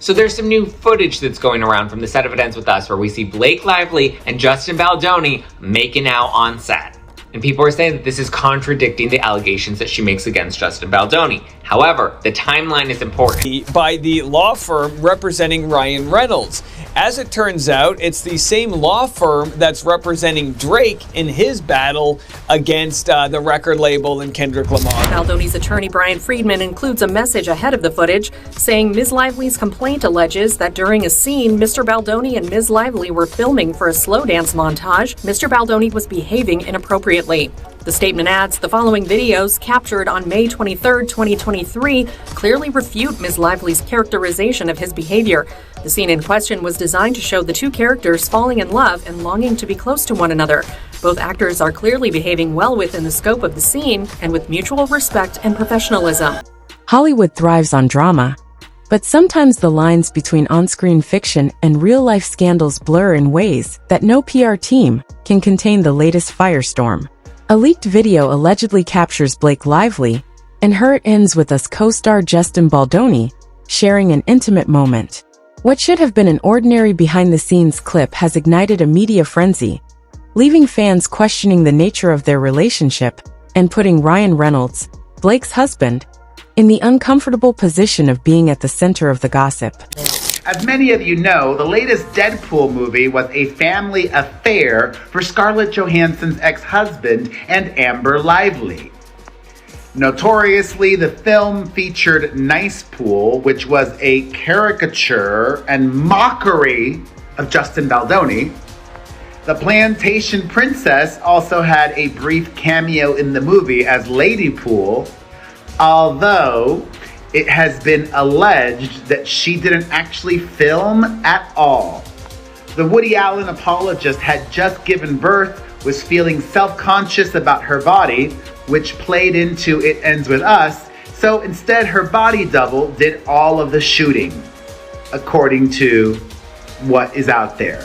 So there's some new footage that's going around from the set of It Ends With Us where we see Blake Lively and Justin Baldoni making out on set. And people are saying that this is contradicting the allegations that she makes against Justin Baldoni. However, the timeline is important. By the law firm representing Ryan Reynolds. As it turns out, it's the same law firm that's representing Drake in his battle against the record label and Kendrick Lamar. Baldoni's attorney Brian Friedman includes a message ahead of the footage saying Ms. Lively's complaint alleges that during a scene, Mr. Baldoni and Ms. Lively were filming for a slow dance montage. Mr. Baldoni was behaving inappropriately. The statement adds, the following videos, captured on May 23, 2023, clearly refute Ms. Lively's characterization of his behavior. The scene in question was designed to show the two characters falling in love and longing to be close to one another. Both actors are clearly behaving well within the scope of the scene and with mutual respect and professionalism. Hollywood thrives on drama, but sometimes the lines between on-screen fiction and real-life scandals blur in ways that no PR team can contain the latest firestorm. A leaked video allegedly captures Blake Lively and her It Ends With Us co-star Justin Baldoni sharing an intimate moment. What should have been an ordinary behind-the-scenes clip has ignited a media frenzy, leaving fans questioning the nature of their relationship and putting Ryan Reynolds, Blake's husband, in the uncomfortable position of being at the center of the gossip. As many of you know, the latest Deadpool movie was a family affair for Scarlett Johansson's ex-husband and Amber Lively. Notoriously, the film featured Nice Pool, which was a caricature and mockery of Justin Baldoni. The Plantation Princess also had a brief cameo in the movie as Lady Pool, although it has been alleged that she didn't actually film at all. The Woody Allen apologist had just given birth, was feeling self-conscious about her body, which played into It Ends With Us, so instead her body double did all of the shooting, according to what is out there.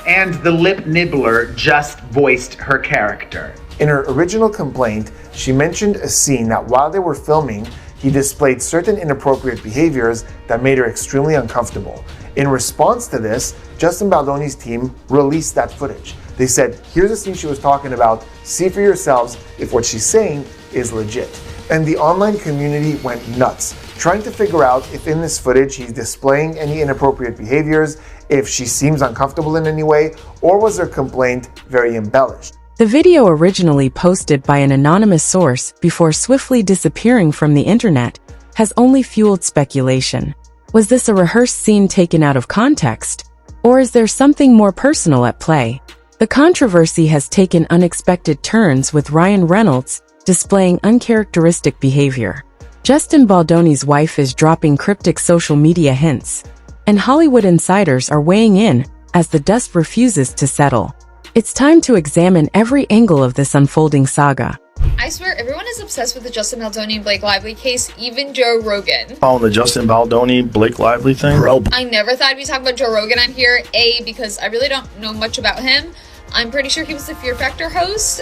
And the lip nibbler just voiced her character. In her original complaint, she mentioned a scene that while they were filming, he displayed certain inappropriate behaviors that made her extremely uncomfortable. In response to this, Justin Baldoni's team released that footage. They said, here's a scene she was talking about, see for yourselves if what she's saying is legit. And the online community went nuts, trying to figure out if in this footage he's displaying any inappropriate behaviors, if she seems uncomfortable in any way, or was her complaint very embellished. The video, originally posted by an anonymous source before swiftly disappearing from the internet, has only fueled speculation. Was this a rehearsed scene taken out of context? Or is there something more personal at play? The controversy has taken unexpected turns, with Ryan Reynolds displaying uncharacteristic behavior. Justin Baldoni's wife is dropping cryptic social media hints, and Hollywood insiders are weighing in as the dust refuses to settle. It's time to examine every angle of this unfolding saga. I swear, everyone is obsessed with the Justin Baldoni and Blake Lively case, even Joe Rogan. Oh, the Justin Baldoni, Blake Lively thing? Bro. I never thought we'd talk about Joe Rogan on here, A, because I really don't know much about him. I'm pretty sure he was the Fear Factor host.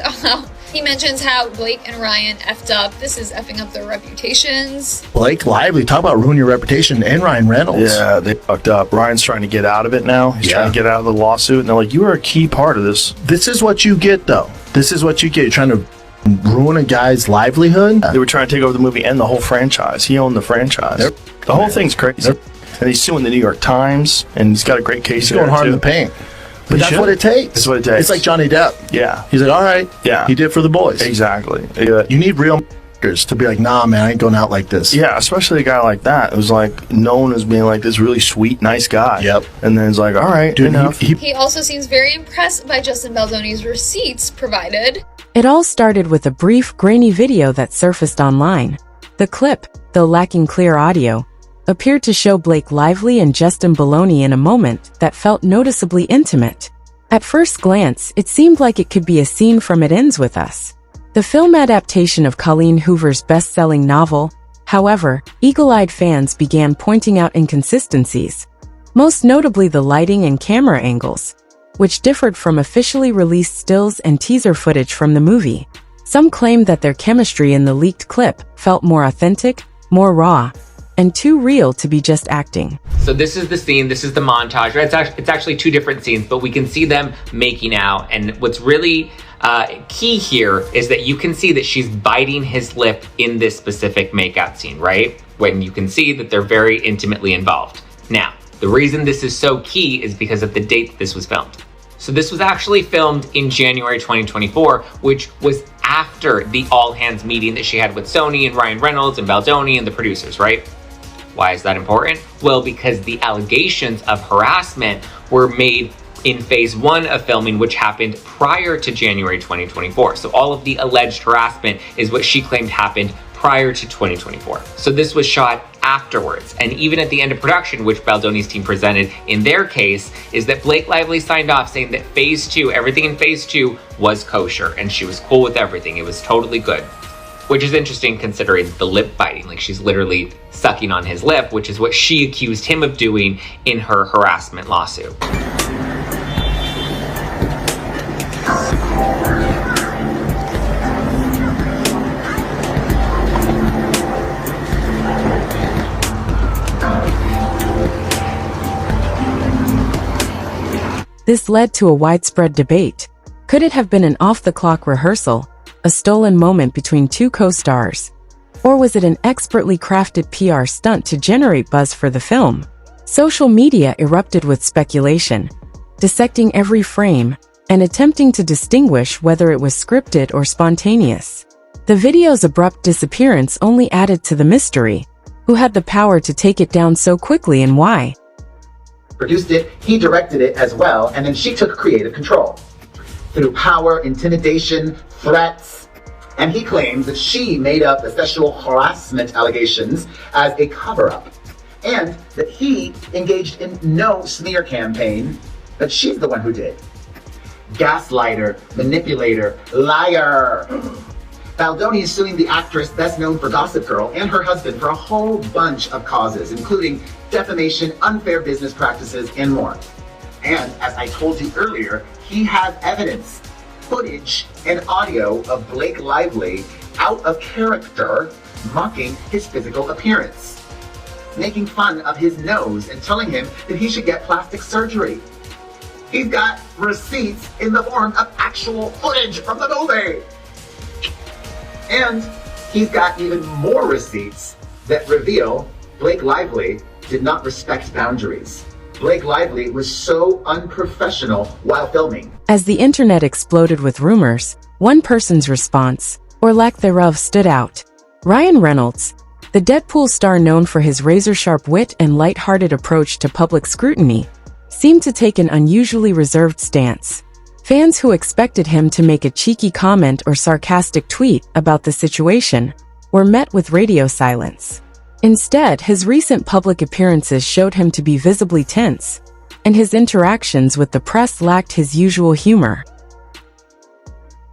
He mentions how Blake and Ryan effed up. This is effing up their reputations. Blake Lively, talk about ruin your reputation, and Ryan Reynolds. Yeah, they fucked up. Ryan's trying to get out of it now. He's trying to get out of the lawsuit, and they're like, you were a key part of this. This is what you get, though. This is what you get. You're trying to ruin a guy's livelihood. They were trying to take over the movie and the whole franchise. He owned the franchise. Yep. The whole thing's crazy. Yep. And he's suing the New York Times, and he's got a great case. He's going hard in the paint. But that's what it takes. That's what it takes. It's like Johnny Depp. Yeah. He's like, all right. Yeah. He did for the boys. Exactly. You need real to be like, nah, man, I ain't going out like this. Yeah, especially a guy like that. It was like known as being like this really sweet, nice guy. Yep. And then it's like, all right, dude, enough. He also seems very impressed by Justin Baldoni's receipts provided. It all started with a brief, grainy video that surfaced online. The clip, though lacking clear audio, appeared to show Blake Lively and Justin Baldoni in a moment that felt noticeably intimate. At first glance, it seemed like it could be a scene from It Ends With Us, the film adaptation of Colleen Hoover's best-selling novel. However, eagle-eyed fans began pointing out inconsistencies, most notably the lighting and camera angles, which differed from officially released stills and teaser footage from the movie. Some claimed that their chemistry in the leaked clip felt more authentic, more raw. and too real to be just acting. So this is the scene, this is the montage, right? It's actually two different scenes, but we can see them making out. And what's really key here is that you can see that she's biting his lip in this specific makeout scene, right? When you can see that they're very intimately involved. Now, the reason this is so key is because of the date that this was filmed. So this was actually filmed in January 2024, which was after the all-hands meeting that she had with Sony and Ryan Reynolds and Baldoni and the producers, right? Why is that important? Well, because the allegations of harassment were made in phase 1 of filming, which happened prior to January 2024. So all of the alleged harassment is what she claimed happened prior to 2024. So this was shot afterwards. And even at the end of production, which Baldoni's team presented in their case, is that Blake Lively signed off saying that phase 2, everything in phase 2 was kosher and she was cool with everything. It was totally good. Which is interesting considering the lip biting, like she's literally sucking on his lip, which is what she accused him of doing in her harassment lawsuit. This led to a widespread debate. Could it have been an off-the-clock rehearsal, a stolen moment between two co-stars? Or was it an expertly crafted PR stunt to generate buzz for the film? Social media erupted with speculation, dissecting every frame and attempting to distinguish whether it was scripted or spontaneous. The video's abrupt disappearance only added to the mystery. Who had the power to take it down so quickly and why? Produced it, he directed it as well, and then she took creative control. Through power, intimidation, threats, and he claims that she made up the sexual harassment allegations as a cover-up, and that he engaged in no smear campaign, but she's the one who did. Gaslighter, manipulator, liar. Baldoni is suing the actress best known for Gossip Girl and her husband for a whole bunch of causes, including defamation, unfair business practices, and more. And as I told you earlier, he has evidence, footage, and audio of Blake Lively out of character mocking his physical appearance, making fun of his nose and telling him that he should get plastic surgery. He's got receipts in the form of actual footage from the movie. And he's got even more receipts that reveal Blake Lively did not respect boundaries. Blake Lively was so unprofessional while filming. As the internet exploded with rumors, one person's response, or lack thereof, stood out. Ryan Reynolds, the Deadpool star known for his razor-sharp wit and light-hearted approach to public scrutiny, seemed to take an unusually reserved stance. Fans who expected him to make a cheeky comment or sarcastic tweet about the situation were met with radio silence. Instead, his recent public appearances showed him to be visibly tense, and his interactions with the press lacked his usual humor.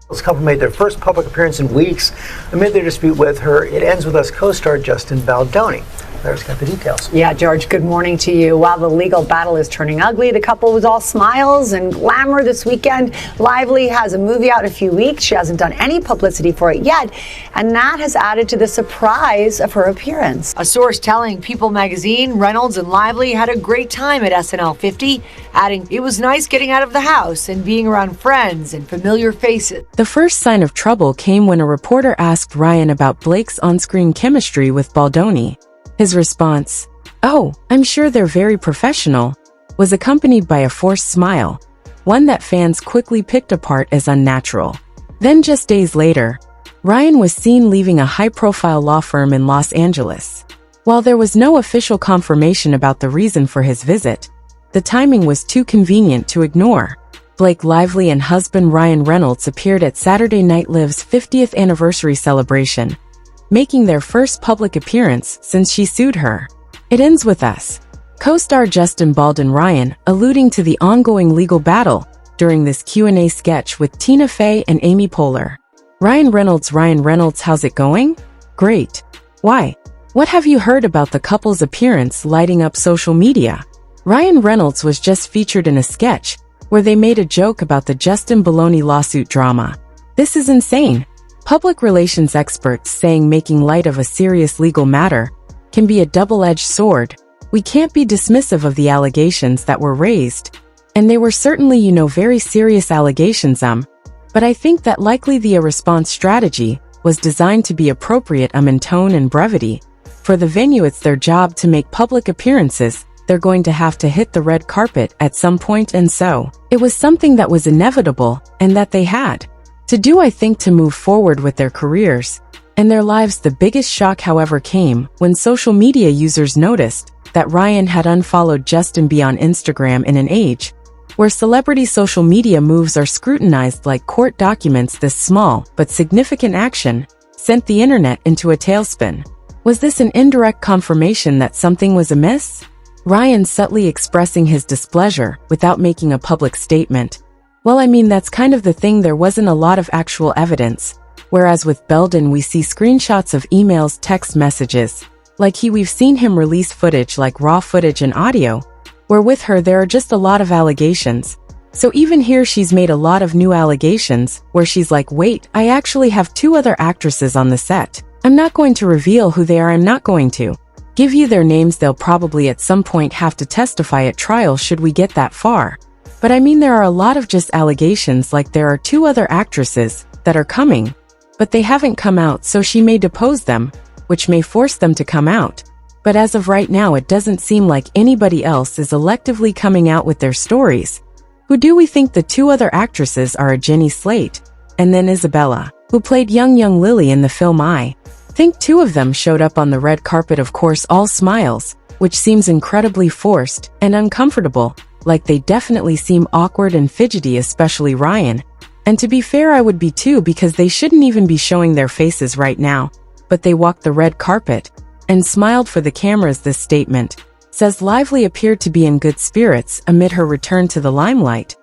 This couple made their first public appearance in weeks amid their dispute with her It Ends With Us co-star Justin Baldoni. Claire's got the details. Yeah, George, good morning to you. While the legal battle is turning ugly, the couple was all smiles and glamour this weekend. Lively has a movie out in a few weeks. She hasn't done any publicity for it yet, and that has added to the surprise of her appearance. A source telling People magazine Reynolds and Lively had a great time at SNL 50, adding, "It was nice getting out of the house and being around friends and familiar faces." The first sign of trouble came when a reporter asked Ryan about Blake's on-screen chemistry with Baldoni. His response, "Oh, I'm sure they're very professional," was accompanied by a forced smile, one that fans quickly picked apart as unnatural. Then just days later, Ryan was seen leaving a high-profile law firm in Los Angeles. While there was no official confirmation about the reason for his visit, the timing was too convenient to ignore. Blake Lively and husband Ryan Reynolds appeared at Saturday Night Live's 50th anniversary celebration, making their first public appearance since she sued her. It Ends With Us. Co-star Justin Baldoni Ryan alluding to the ongoing legal battle during this Q&A sketch with Tina Fey and Amy Poehler. Ryan Reynolds, how's it going? Great. Why? What have you heard about the couple's appearance lighting up social media? Ryan Reynolds was just featured in a sketch where they made a joke about the Justin Baldoni lawsuit drama. This is insane. Public relations experts saying making light of a serious legal matter can be a double-edged sword. We can't be dismissive of the allegations that were raised. And they were certainly, very serious allegations, but I think that likely the response strategy was designed to be appropriate in tone and brevity. For the venue, it's their job to make public appearances. They're going to have to hit the red carpet at some point, and so it was something that was inevitable and that they had to do, I think, to move forward with their careers and their lives. The biggest shock, however, came when social media users noticed that Ryan had unfollowed Justin B on Instagram. In an age where celebrity social media moves are scrutinized like court documents, this small but significant action sent the internet into a tailspin. Was this an indirect confirmation that something was amiss? Ryan subtly expressing his displeasure without making a public statement. Well, that's kind of the thing. There wasn't a lot of actual evidence. Whereas with Baldoni, we see screenshots of emails, text messages. We've seen him release footage like raw footage and audio. Where with her, there are just a lot of allegations. So even here, she's made a lot of new allegations where she's like, wait, I actually have 2 other actresses on the set. I'm not going to reveal who they are. I'm not going to give you their names. They'll probably at some point have to testify at trial should we get that far. But there are a lot of just allegations, like there are 2 other actresses that are coming, but they haven't come out, so she may depose them, which may force them to come out. But as of right now, it doesn't seem like anybody else is electively coming out with their stories. Who do we think the 2 other actresses are? Jenny Slate, and then Isabella, who played young Lily in the film. I think 2 of them showed up on the red carpet, of course, all smiles, which seems incredibly forced and uncomfortable, like they definitely seem awkward and fidgety, especially Ryan. And to be fair, I would be too, because they shouldn't even be showing their faces right now, but they walked the red carpet and smiled for the cameras. This statement says Lively appeared to be in good spirits amid her return to the limelight.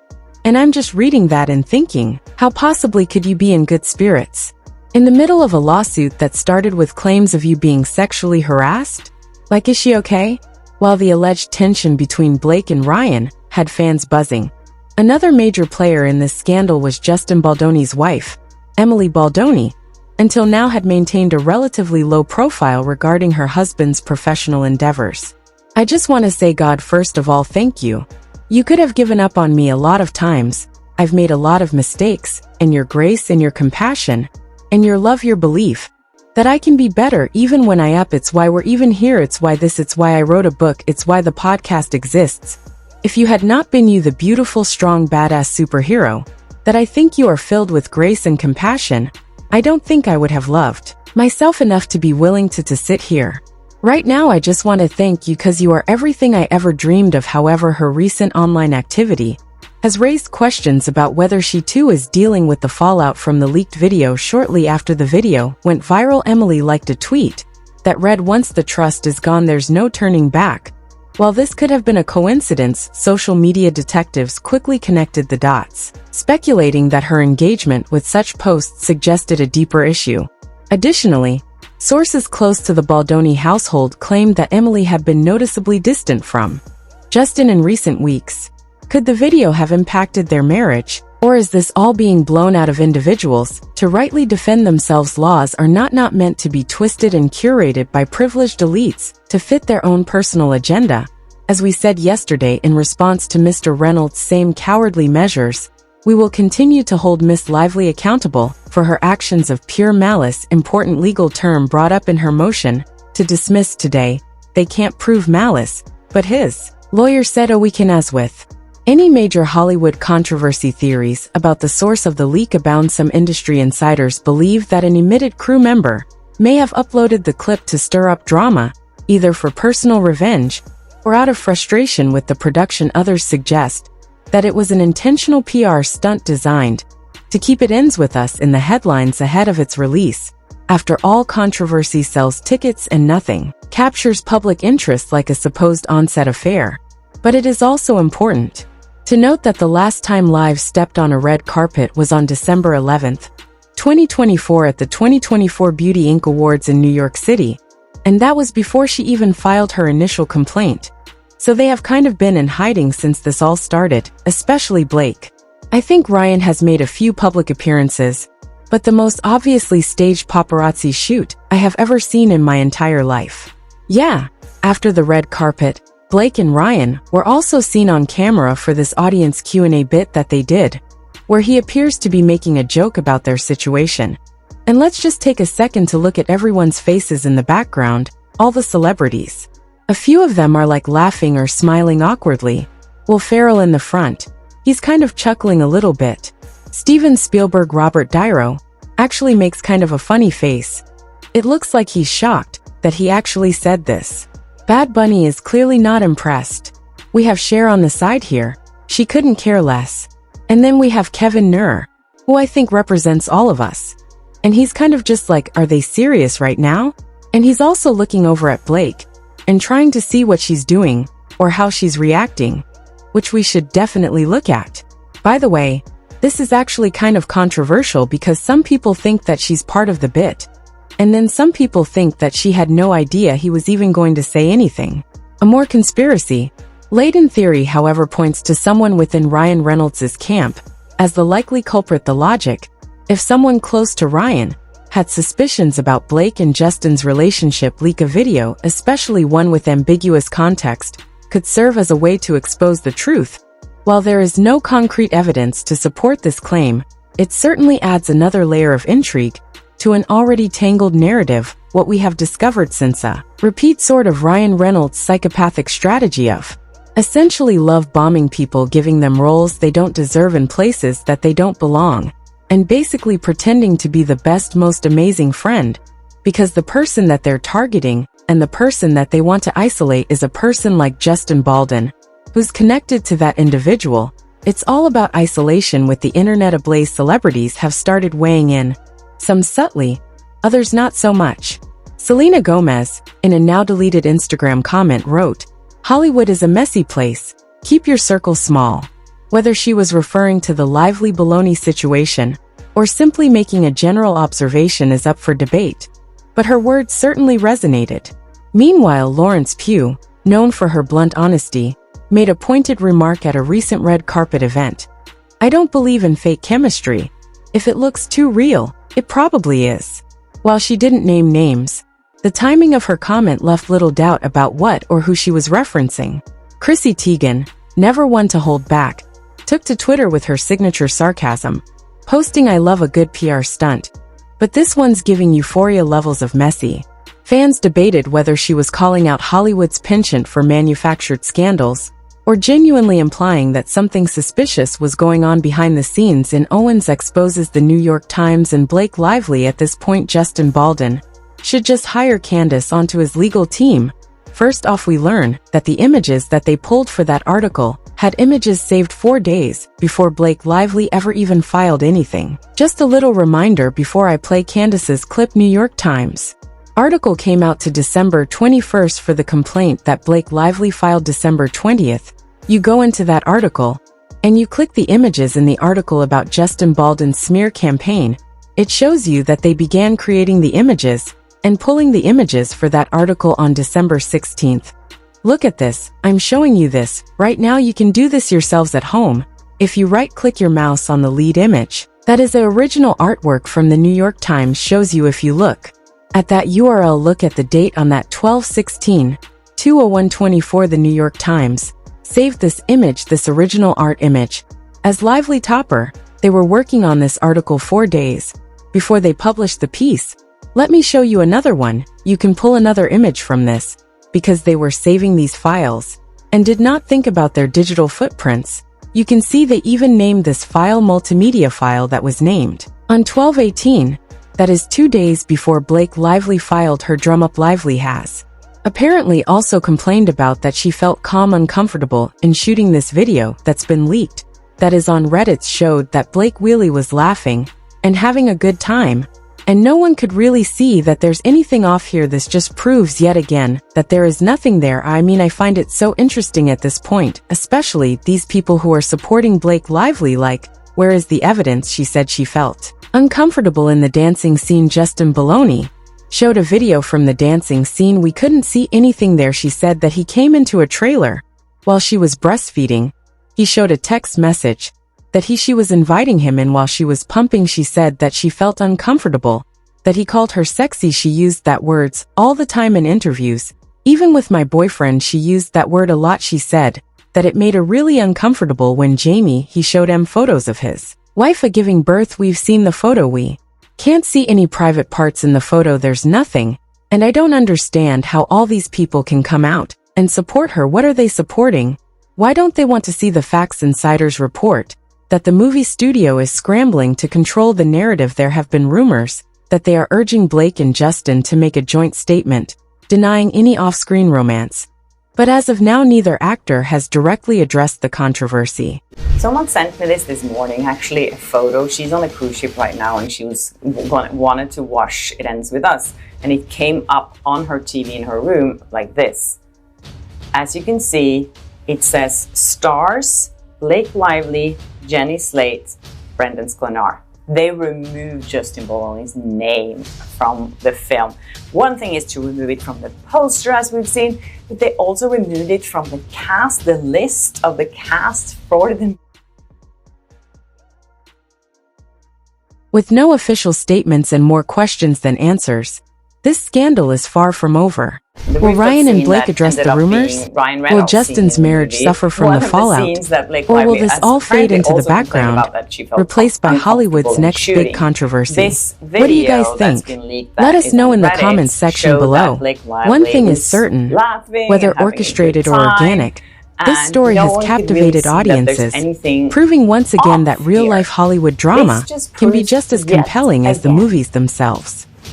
And I'm just reading that and thinking, how possibly could you be in good spirits in the middle of a lawsuit that started with claims of you being sexually harassed? Is she okay? While the alleged tension between Blake and Ryan had fans buzzing, another major player in this scandal was Justin Baldoni's wife, Emily Baldoni, until now had maintained a relatively low profile regarding her husband's professional endeavors. I just want to say, God, first of all, thank you. You could have given up on me a lot of times. I've made a lot of mistakes, and your grace and your compassion and your love, your belief that I can be better even when I up. It's why we're even here. It's why it's why I wrote a book. It's why the podcast exists. If you had not been you, the beautiful, strong, badass superhero that I think you are, filled with grace and compassion, I don't think I would have loved myself enough to be willing to sit here right now. I just want to thank you, because you are everything I ever dreamed of. However, her recent online activity has raised questions about whether she too is dealing with the fallout from the leaked video. Shortly after the video went viral, Emily liked a tweet that read, "Once the trust is gone, there's no turning back." While this could have been a coincidence, social media detectives quickly connected the dots, speculating that her engagement with such posts suggested a deeper issue. Additionally, sources close to the Baldoni household claimed that Emily had been noticeably distant from Justin in recent weeks. Could the video have impacted their marriage? Or is this all being blown out of individuals to rightly defend themselves? Laws are not meant to be twisted and curated by privileged elites to fit their own personal agenda. As we said yesterday in response to Mr. Reynolds' same cowardly measures, we will continue to hold Miss Lively accountable for her actions of pure malice. Important legal term brought up in her motion to dismiss today. They can't prove malice, but his lawyer said, we can. As with any major Hollywood controversy, theories about the source of the leak abound. Some industry insiders believe that an omitted crew member may have uploaded the clip to stir up drama, either for personal revenge or out of frustration with the production. Others suggest that it was an intentional PR stunt designed to keep It Ends With Us in the headlines ahead of its release. After all, controversy sells tickets and nothing captures public interest like a supposed on-set affair. But it is also important to note that the last time Liv stepped on a red carpet was on December 11th, 2024 at the 2024 Beauty Inc. Awards in New York City, and that was before she even filed her initial complaint. So they have kind of been in hiding since this all started, especially Blake. I think Ryan has made a few public appearances, but the most obviously staged paparazzi shoot I have ever seen in my entire life. Yeah, after the red carpet, Blake and Ryan were also seen on camera for this audience Q&A bit that they did, where he appears to be making a joke about their situation. And let's just take a second to look at everyone's faces in the background, all the celebrities. A few of them are like laughing or smiling awkwardly. Will Ferrell in the front, he's kind of chuckling a little bit. Steven Spielberg Robert De Niro actually makes kind of a funny face. It looks like he's shocked that he actually said this. Bad Bunny is clearly not impressed. We have Cher on the side here. She couldn't care less. And then we have Kevin Nur, who I think represents all of us. And he's kind of just like, are they serious right now? And he's also looking over at Blake and trying to see what she's doing or how she's reacting, which we should definitely look at. By the way, this is actually kind of controversial because some people think that she's part of the bit. And then some people think that she had no idea he was even going to say anything. A more conspiracy-laden theory, however, points to someone within Ryan Reynolds' camp as the likely culprit. The logic, if someone close to Ryan had suspicions about Blake and Justin's relationship, leak a video, especially one with ambiguous context, could serve as a way to expose the truth. While there is no concrete evidence to support this claim, it certainly adds another layer of intrigue to an already tangled narrative. What we have discovered since a repeat sort of Ryan Reynolds psychopathic strategy of essentially love bombing people, giving them roles they don't deserve in places that they don't belong, and basically pretending to be the best, most amazing friend, because the person that they're targeting and the person that they want to isolate is a person like Justin Baldoni, who's connected to that individual. It's all about isolation. With the internet ablaze, celebrities have started weighing in, some subtly, others not so much. Selena Gomez, in a now-deleted Instagram comment, wrote, "Hollywood is a messy place. Keep your circle small." Whether she was referring to the Lively Baldoni situation or simply making a general observation is up for debate, but her words certainly resonated. Meanwhile, Lawrence Pugh, known for her blunt honesty, made a pointed remark at a recent red carpet event. "I don't believe in fake chemistry. If it looks too real, it probably is." While she didn't name names, the timing of her comment left little doubt about what or who she was referencing. Chrissy Teigen, never one to hold back, took to Twitter with her signature sarcasm, posting, "I love a good PR stunt, but this one's giving euphoria levels of messy." Fans debated whether she was calling out Hollywood's penchant for manufactured scandals, or genuinely implying that something suspicious was going on behind the scenes. In Owens exposes the New York Times and Blake Lively. At this point, Justin Baldoni should just hire Candace onto his legal team. First off, we learn that the images that they pulled for that article had images saved 4 days before Blake Lively ever even filed anything. Just a little reminder before I play Candace's clip. New York Times article came out to December 21st for the complaint that Blake Lively filed December 20th. You go into that article, and you click the images in the article about Justin Baldoni's smear campaign. It shows you that they began creating the images and pulling the images for that article on December 16th. Look at this, I'm showing you this right now. You can do this yourselves at home. If you right-click your mouse on the lead image, that is the original artwork from the New York Times, shows you. If you look at that URL, look at the date on that 12/16/20124. The New York Times saved this image, this original art image, as Lively topper. They were working on this article 4 days before they published the piece. Let me show you another one. You can pull another image from this, because they were saving these files and did not think about their digital footprints. You can see they even named this file multimedia file that was named on 12/18. That is 2 days before Blake Lively filed her drum up. Lively has apparently also complained about that she felt calm, uncomfortable in shooting this video that's been leaked. That is on Reddit, showed that Blake Wheelie was laughing and having a good time, and no one could really see that there's anything off here. This just proves yet again that there is nothing there. I mean, I find it so interesting at this point, especially these people who are supporting Blake Lively. Like, where is the evidence? She said she felt uncomfortable in the dancing scene. Justin Baldoni showed a video from the dancing scene. We couldn't see anything there. She said that he came into a trailer while she was breastfeeding. He showed a text message that she was inviting him in while she was pumping. She said that she felt uncomfortable, that he called her sexy. She used that words all the time in interviews. Even with my boyfriend, she used that word a lot. She said that it made her really uncomfortable when Jamie, he showed em photos of his wife giving birth. We've seen the photo. We can't see any private parts in the photo. There's nothing. And I don't understand how all these people can come out and support her. What are they supporting? Why don't they want to see the facts? Insiders report that the movie studio is scrambling to control the narrative. There have been rumors that they are urging Blake and Justin to make a joint statement, denying any off-screen romance. But as of now, neither actor has directly addressed the controversy. Someone sent me this morning, actually a photo. She's on a cruise ship right now and she wanted to watch It Ends With Us. And it came up on her TV in her room like this. As you can see, it says stars, Blake Lively, Jenny Slate, Brendan Sklenar. They removed Justin Baldoni's name from the film. One thing is to remove it from the poster, as we've seen, but they also removed it from the cast, the list of the cast for the. With no official statements and more questions than answers, this scandal is far from over. Will Ryan and Blake address the rumors? Will Justin's marriage suffer from the fallout? Or will this all fade into the background, replaced by Hollywood's next big controversy? What do you guys think? Let us know in the comments section below. One thing is certain, whether orchestrated or organic, this story has captivated audiences, proving once again that real-life Hollywood drama can be just as compelling as the movies themselves.